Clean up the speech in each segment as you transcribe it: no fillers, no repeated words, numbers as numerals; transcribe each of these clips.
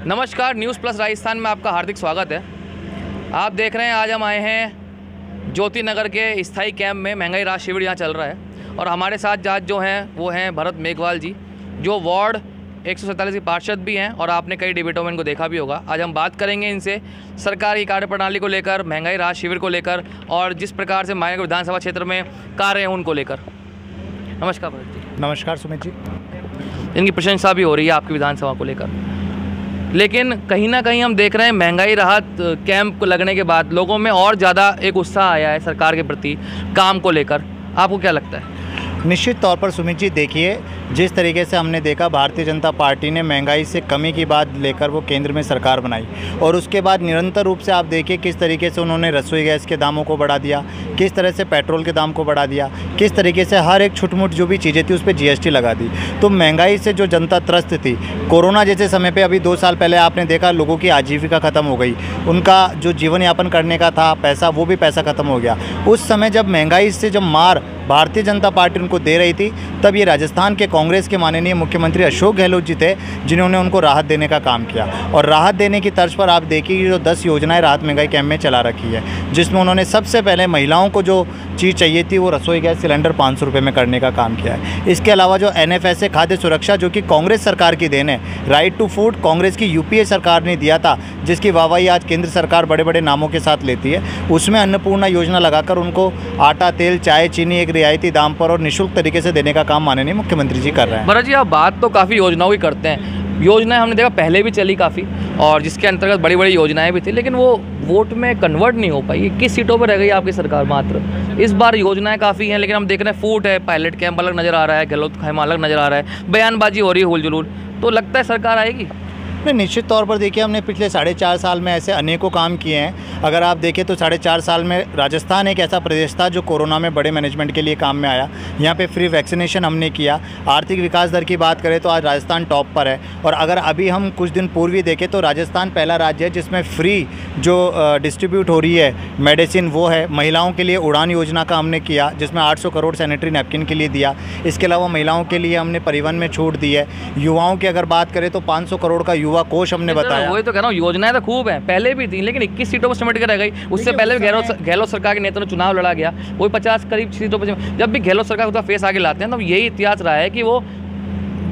नमस्कार, news plus Rajasthan में आपका हार्दिक स्वागत है। आप देख रहे हैं आज हम आए हैं ज्योति नगर के स्थाई कैंप में। महंगाई राहत शिविर यहाँ चल रहा है और हमारे साथ आज जो हैं वो हैं भरत मेघवाल जी, जो वार्ड 147 के पार्षद भी हैं और आपने कई डिबेटों में इनको देखा भी होगा। आज हम बात करेंगे इनसे सरकार की कार्यप्रणाली को लेकर, महंगाई राहत शिविर को लेकर और जिस प्रकार से मायानगर विधानसभा क्षेत्र में कार्य हैं उनको लेकर। नमस्कार भरत जी। नमस्कार सुमित जी। इनकी प्रशंसा भी हो रही है आपकी विधानसभा को लेकर, लेकिन कहीं ना कहीं हम देख रहे हैं महंगाई राहत कैंप लगने के बाद लोगों में और ज़्यादा एक उत्साह आया है सरकार के प्रति काम को लेकर। आपको क्या लगता है? निश्चित तौर पर सुमित जी, देखिए जिस तरीके से हमने देखा भारतीय जनता पार्टी ने महंगाई से कमी की बात लेकर वो केंद्र में सरकार बनाई और उसके बाद निरंतर रूप से आप देखिए किस तरीके से उन्होंने रसोई गैस के दामों को बढ़ा दिया, किस तरह से पेट्रोल के दाम को बढ़ा दिया, किस तरीके से हर एक छुटमुट जो भी चीज़ें थी उस पर जीएसटी लगा दी। तो महंगाई से जो जनता त्रस्त थी, कोरोना जैसे समय पर, अभी 2 साल पहले आपने देखा लोगों की आजीविका ख़त्म हो गई, उनका जो जीवन यापन करने का था पैसा, वो भी पैसा ख़त्म हो गया। उस समय जब महंगाई से जब मार भारतीय जनता पार्टी उनको दे रही थी, तब ये राजस्थान के कांग्रेस के माननीय मुख्यमंत्री अशोक गहलोत जी थे जिन्होंने उनको राहत देने का काम किया। और राहत देने की तर्ज पर आप देखिए जो 10 योजनाएं राहत महंगाई कैंप में चला रखी है, जिसमें उन्होंने सबसे पहले महिलाओं को जो चीज़ चाहिए थी वो रसोई गैस सिलेंडर 500 रुपये में करने का काम किया है। इसके अलावा जो NFSA खाद्य सुरक्षा, जो कि कांग्रेस सरकार की देन है, राइट टू फूड कांग्रेस की UPA सरकार ने दिया था, जिसकी वाहवाही आज केंद्र सरकार बड़े बड़े नामों के साथ लेती है, उसमें अन्नपूर्णा योजना लगाकर उनको आटा, तेल, चाय, चीनी एक रियायती दाम पर और निःशुल्क तरीके से देने का काम माननीय मुख्यमंत्री जी कर रहे हैं। भरत जी, आप बात तो काफ़ी योजनाओं की करते हैं। योजनाएं हमने देखा पहले भी चली काफ़ी और जिसके अंतर्गत बड़ी बड़ी योजनाएं भी थी, लेकिन वो वोट में कन्वर्ट नहीं हो पाई। 21 सीटों पर रह गई आपकी सरकार मात्र। इस बार योजनाएं काफ़ी हैं, लेकिन हम देख रहे हैं फूड है, पायलट कैंप अलग नज़र आ रहा है, गहलोत खेमा अलग नज़र आ रहा है, बयानबाजी हो रही है हुलजुलूल। तो लगता है सरकार आएगी? नहीं, निश्चित तौर पर देखिए हमने पिछले 4.5 साल में ऐसे अनेकों काम किए हैं। अगर आप देखें तो 4.5 साल में राजस्थान एक ऐसा प्रदेश था जो कोरोना में बड़े मैनेजमेंट के लिए काम में आया। यहाँ पे फ्री वैक्सीनेशन हमने किया। आर्थिक विकास दर की बात करें तो आज राजस्थान टॉप पर है। और अगर अभी हम कुछ दिन पूर्व ही देखें तो राजस्थान पहला राज्य है जिसमें फ्री जो डिस्ट्रीब्यूट हो रही है मेडिसिन वो है। महिलाओं के लिए उड़ान योजना का हमने किया, जिसमें 800 करोड़ सैनिटरी नैपकिन के लिए दिया। इसके अलावा महिलाओं के लिए हमने परिवहन में छूट दी है। युवाओं की अगर बात करें तो 500 करोड़ का युवा कोष हमने बताया। वही तो कह रहा हूँ, योजनाएं तो खूब हैं, पहले भी थी, लेकिन 21 सीटों पर सिमट कर रह गई। उससे पहले भी गहलोत सरकार के नेता ने चुनाव लड़ा गया, वही 50 करीब सीटों पर। जब भी गहलोत सरकार उसका फेस आगे लाते हैं तो यही इतिहास रहा है कि वो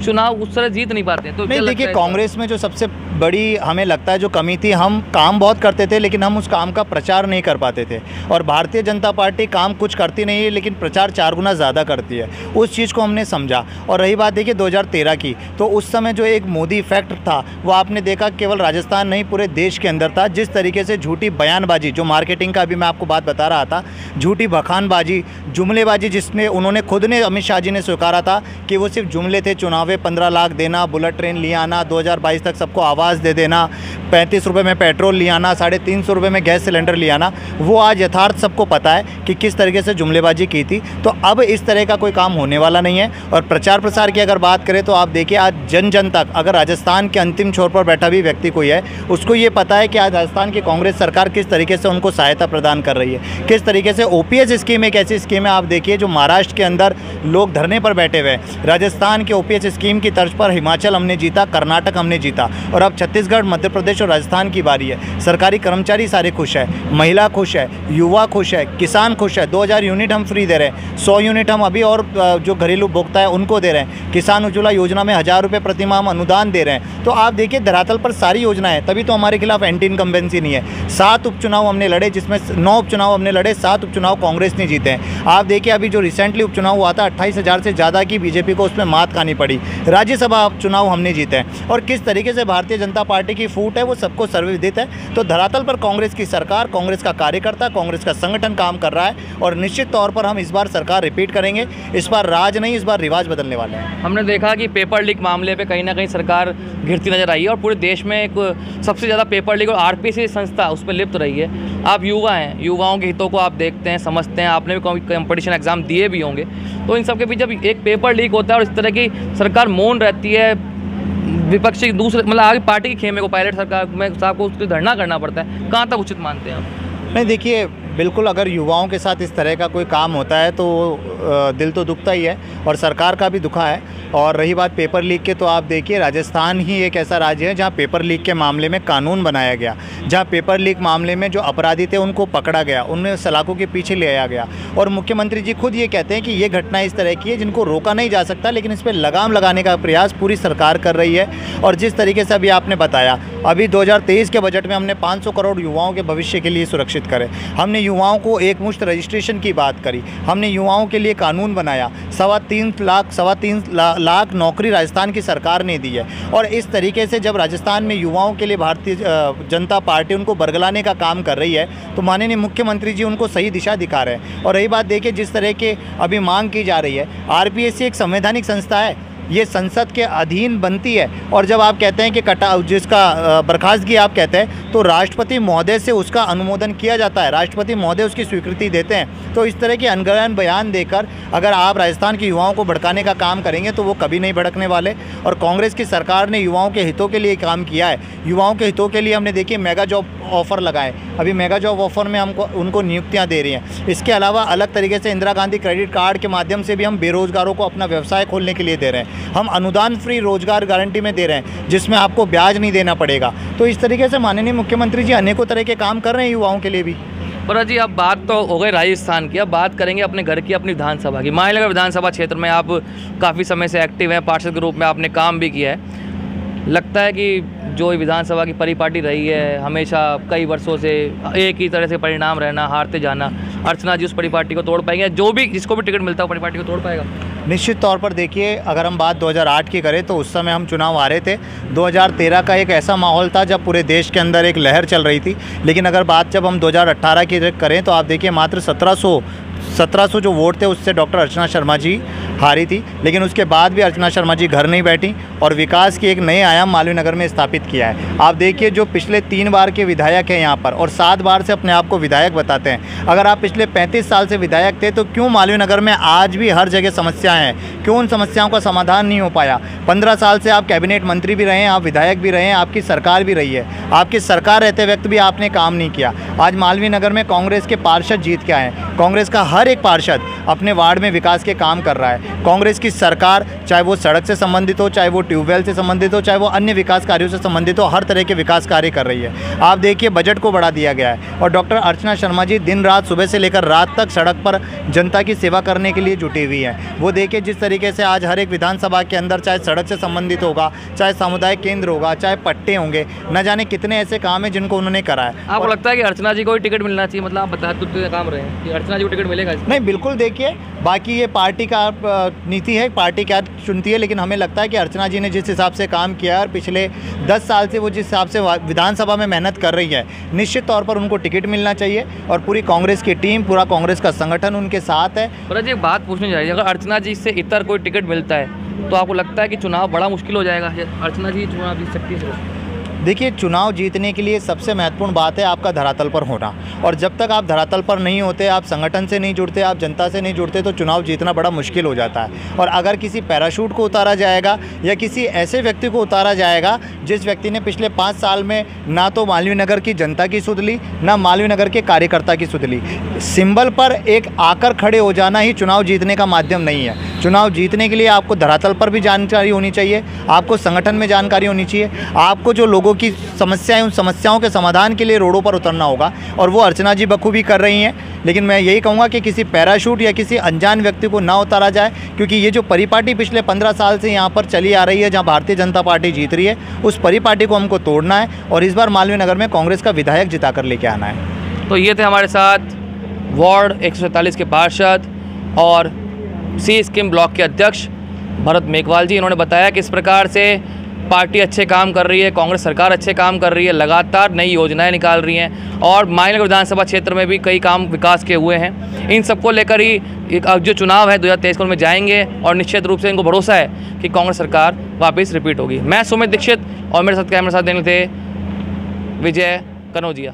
चुनाव उस तरह जीत नहीं पाते। तो नहीं, देखिए कांग्रेस में जो सबसे बड़ी हमें लगता है जो कमी थी, हम काम बहुत करते थे लेकिन हम उस काम का प्रचार नहीं कर पाते थे। और भारतीय जनता पार्टी काम कुछ करती नहीं है लेकिन प्रचार 4 गुना ज़्यादा करती है। उस चीज़ को हमने समझा। और रही बात देखिए 2013 की, तो उस समय जो एक मोदी इफेक्ट था वो आपने देखा केवल राजस्थान नहीं पूरे देश के अंदर था। जिस तरीके से झूठी बयानबाजी, जो मार्केटिंग का अभी मैं आपको बात बता रहा था, झूठी बखानबाजी, जुमलेबाजी, जिसमें उन्होंने खुद ने, अमित शाह जी ने स्वीकारा था कि वो सिर्फ जुमले थे। चुनाव 15 लाख देना, बुलेट ट्रेन ले आना, 2022 तक सबको आवाज़ दे देना, 35 रुपये में पेट्रोल ले आना, 350 रुपये में गैस सिलेंडर ले आना, वो आज यथार्थ सबको पता है कि किस तरीके से जुमलेबाजी की थी। तो अब इस तरह का कोई काम होने वाला नहीं है। और प्रचार प्रसार की अगर बात करें तो आप देखिए आज जन जन तक, अगर राजस्थान के अंतिम छोर पर बैठा भी व्यक्ति कोई है, उसको ये पता है कि आज राजस्थान की कांग्रेस सरकार किस तरीके से उनको सहायता प्रदान कर रही है, किस तरीके से OPS स्कीम एक ऐसी स्कीम है। आप देखिए जो महाराष्ट्र के अंदर लोग धरने पर बैठे हुए हैं, राजस्थान के OPS स्कीम की तर्ज पर हिमाचल हमने जीता, कर्नाटक हमने जीता, और अब छत्तीसगढ़, मध्य प्रदेश और राजस्थान की बारी है। सरकारी कर्मचारी सारे खुश है, महिला खुश है, युवा खुश है, किसान खुश है। 2000 यूनिट हम फ्री दे रहे हैं, 100 यूनिट हम अभी और जो घरेलू उपभोक्ता है उनको दे रहे हैं। किसान उज्ज्वला योजना में 1000 रुपये प्रति माह हम अनुदान दे रहे हैं। तो आप देखिए धरातल पर सारी योजना है, तभी तो हमारे खिलाफ एंटी इनकम्बेंसी नहीं है। 7 उपचुनाव हमने लड़े, जिसमें 9 उपचुनाव हमने लड़े, 7 उपचुनाव कांग्रेस ने जीते हैं। आप देखिए अभी जो रिसेंटली उपचुनाव हुआ था, 28,000 से ज़्यादा की बीजेपी को उसमें मात खानी पड़ी। राज्यसभा चुनाव हमने जीते हैं। और किस तरीके से भारतीय जनता पार्टी की फूट है वो सबको सर्वविदित है। तो धरातल पर कांग्रेस की सरकार, कांग्रेस का कार्यकर्ता, कांग्रेस का संगठन काम कर रहा है। और निश्चित तौर पर हम इस बार सरकार रिपीट करेंगे। इस बार राज नहीं, इस बार रिवाज बदलने वाले हैं। हमने देखा कि पेपर लीक मामले पे कहीं ना कहीं सरकार घिरती नजर आई है और पूरे देश में एक सबसे ज़्यादा पेपर लीक और RPC संस्था उस पर लिप्त रही है। आप युवा हैं, युवाओं के हितों को आप देखते हैं, समझते हैं, आपने भी कंपटीशन एग्जाम दिए भी होंगे। तो इन सब के बीच जब एक पेपर लीक होता है और इस तरह की सरकार मौन रहती है, विपक्षी दूसरे मतलब आगे पार्टी के खेमे को, पायलट सरकार में साहब को उसकी धरना करना पड़ता है, कहाँ तक उचित मानते हैं आप? नहीं, देखिए बिल्कुल, अगर युवाओं के साथ इस तरह का कोई काम होता है तो दिल तो दुखता ही है और सरकार का भी दुखा है। और रही बात पेपर लीक के, तो आप देखिए राजस्थान ही एक ऐसा राज्य है जहां पेपर लीक के मामले में कानून बनाया गया, जहां पेपर लीक मामले में जो अपराधी थे उनको पकड़ा गया, उन्हें सलाखों के पीछे ले आया गया। और मुख्यमंत्री जी खुद ये कहते हैं कि ये घटना इस तरह की है जिनको रोका नहीं जा सकता, लेकिन इस पर लगाम लगाने का प्रयास पूरी सरकार कर रही है। और जिस तरीके से अभी आपने बताया, अभी 2023 के बजट में हमने 500 करोड़ युवाओं के भविष्य के लिए सुरक्षित करे, हमने युवाओं को एक मुश्त रजिस्ट्रेशन की बात करी, हमने युवाओं के लिए कानून बनाया, 3.25 लाख नौकरी राजस्थान की सरकार ने दी है। और इस तरीके से जब राजस्थान में युवाओं के लिए भारतीय जनता पार्टी उनको बरगलाने का काम कर रही है, तो माननीय मुख्यमंत्री जी उनको सही दिशा दिखा रहे हैं। और रही बात देखिए, जिस तरह के अभी मांग की जा रही है, आरपीएससी एक संवैधानिक संस्था है, ये संसद के अधीन बनती है। और जब आप कहते हैं कि जिसका बर्खास्तगी आप कहते हैं, तो राष्ट्रपति महोदय से उसका अनुमोदन किया जाता है, राष्ट्रपति महोदय उसकी स्वीकृति देते हैं। तो इस तरह के अनगढ़ बयान देकर अगर आप राजस्थान के युवाओं को भड़काने का काम करेंगे तो वो कभी नहीं भड़कने वाले। और कांग्रेस की सरकार ने युवाओं के हितों के लिए काम किया है। युवाओं के हितों के लिए हमने देखिए मेगा जॉब ऑफ़र लगाए, अभी मेगा जॉब ऑफ़र में उनको नियुक्तियाँ दे रही हैं। इसके अलावा अलग तरीके से इंदिरा गांधी क्रेडिट कार्ड के माध्यम से भी हम बेरोज़गारों को अपना व्यवसाय खोलने के लिए दे रहे हैं। हम अनुदान फ्री रोजगार गारंटी में दे रहे हैं, जिसमें आपको ब्याज नहीं देना पड़ेगा। तो इस तरीके से माननीय मुख्यमंत्री जी अनेकों तरह के काम कर रहे हैं युवाओं के लिए भी। पर जी, अब बात तो हो गई राजस्थान की, अब बात करेंगे अपने घर की, अपनी विधानसभा की। मायनगर विधानसभा क्षेत्र में आप काफ़ी समय से एक्टिव हैं, पार्षद के रूप में आपने काम भी किया है। लगता है कि जो विधानसभा की परिपाटी रही है, हमेशा कई वर्षों से एक ही तरह से परिणाम रहना, हारते जाना, अर्चना जी उस परिपाटी को तोड़ पाएंगे? जो भी जिसको भी टिकट मिलता है वो परिपाटी को तोड़ पाएगा? निश्चित तौर पर देखिए, अगर हम बात 2008 की करें तो उस समय हम चुनाव हारे थे। 2013 का एक ऐसा माहौल था जब पूरे देश के अंदर एक लहर चल रही थी। लेकिन अगर बात जब हम 2018 की करें तो आप देखिए मात्र 1700 जो वोट थे उससे डॉक्टर अर्चना शर्मा जी हारी थी। लेकिन उसके बाद भी अर्चना शर्मा जी घर नहीं बैठी और विकास की एक नए आयाम मालवीय नगर में स्थापित किया है। आप देखिए, जो पिछले 3 बार के विधायक हैं यहाँ पर और 7 बार से अपने आप को विधायक बताते हैं, अगर आप पिछले 35 साल से विधायक थे तो क्यों मालवीय नगर में आज भी हर जगह समस्याएं हैं? क्यों उन समस्याओं का समाधान नहीं हो पाया? 15 साल से आप कैबिनेट मंत्री भी रहे हैं, आप विधायक भी रहे हैं, आपकी सरकार भी रही है, आपकी सरकार रहते वक्त भी आपने काम नहीं किया। आज मालवीय नगर में कांग्रेस के पार्षद जीत के आए हैं, कांग्रेस का हर एक पार्षद अपने वार्ड में विकास के काम कर रहा है। कांग्रेस की सरकार, चाहे वो सड़क से संबंधित हो, चाहे वो ट्यूबवेल से संबंधित हो, चाहे वो अन्य विकास कार्यों से संबंधित हो, हर तरह के विकास कार्य कर रही है। आप देखिए, बजट को बढ़ा दिया गया है और डॉक्टर अर्चना शर्मा जी दिन रात, सुबह से लेकर रात तक सड़क पर जनता की सेवा करने के लिए जुटी हुई हैं। वो देखिए जिस तरीके से आज हर एक विधानसभा के अंदर, चाहे सड़क से संबंधित होगा, चाहे सामुदायिक केंद्र होगा, चाहे पट्टे होंगे, न जाने कितने ऐसे काम हैं जिनको उन्होंने करा है। आपको लगता है कि अर्चना जी को ही टिकट मिलना चाहिए? मतलब आप बता तो काम रहे हैं कि अर्चना जी को टिकट मिलेगा? नहीं, बिल्कुल देखिए, बाकी ये पार्टी का नीति है, पार्टी क्या चुनती है, लेकिन हमें लगता है कि अर्चना जी ने जिस हिसाब से काम किया है और पिछले 10 साल से वो जिस हिसाब से विधानसभा में मेहनत कर रही है, निश्चित तौर पर उनको टिकट मिलना चाहिए। और पूरी कांग्रेस की टीम, पूरा कांग्रेस का संगठन उनके साथ है। पर जी एक बात पूछनी चाहिए, अगर अर्चना जी से इतर कोई टिकट मिलता है तो आपको लगता है कि चुनाव बड़ा मुश्किल हो जाएगा? अर्चना जी चुनाव जीत सकती है? देखिए, चुनाव जीतने के लिए सबसे महत्वपूर्ण बात है आपका धरातल पर होना। और जब तक आप धरातल पर नहीं होते, आप संगठन से नहीं जुड़ते, आप जनता से नहीं जुड़ते, तो चुनाव जीतना बड़ा मुश्किल हो जाता है। और अगर किसी पैराशूट को उतारा जाएगा या किसी ऐसे व्यक्ति को उतारा जाएगा जिस व्यक्ति ने पिछले 5 साल में ना तो मालवीय नगर की जनता की सुध ली, ना मालवीय नगर के कार्यकर्ता की सुध ली, सिंबल पर एक आकर खड़े हो जाना ही चुनाव जीतने का माध्यम नहीं है। चुनाव जीतने के लिए आपको धरातल पर भी जानकारी होनी चाहिए, आपको संगठन में जानकारी होनी चाहिए, आपको जो लोगों की समस्याएं, उन समस्याओं के समाधान के लिए रोडों पर उतरना होगा। और वो अर्चना जी बखूबी कर रही हैं। लेकिन मैं यही कहूँगा कि किसी पैराशूट या किसी अनजान व्यक्ति को ना उतारा जाए, क्योंकि ये जो परिपाटी पिछले 15 साल से यहाँ पर चली आ रही है, जहाँ भारतीय जनता पार्टी जीत रही है, उस परिपाटी को हमको तोड़ना है और इस बार मालवीय नगर में कांग्रेस का विधायक जिता कर लेके आना है। तो ये थे हमारे साथ वार्ड 147 के पार्षद और सी स्कीम ब्लॉक के अध्यक्ष भरत मेघवाल जी। इन्होंने बताया कि इस प्रकार से पार्टी अच्छे काम कर रही है, कांग्रेस सरकार अच्छे काम कर रही है, लगातार नई योजनाएं निकाल रही हैं और मायनगर विधानसभा क्षेत्र में भी कई काम विकास के हुए हैं। इन सबको लेकर ही जो चुनाव है 2023 को में जाएंगे और निश्चित रूप से इनको भरोसा है कि कांग्रेस सरकार वापस रिपीट होगी। मैं सुमित दीक्षित और मेरे साथ कैमरे साथ देने थे विजय कनौजिया।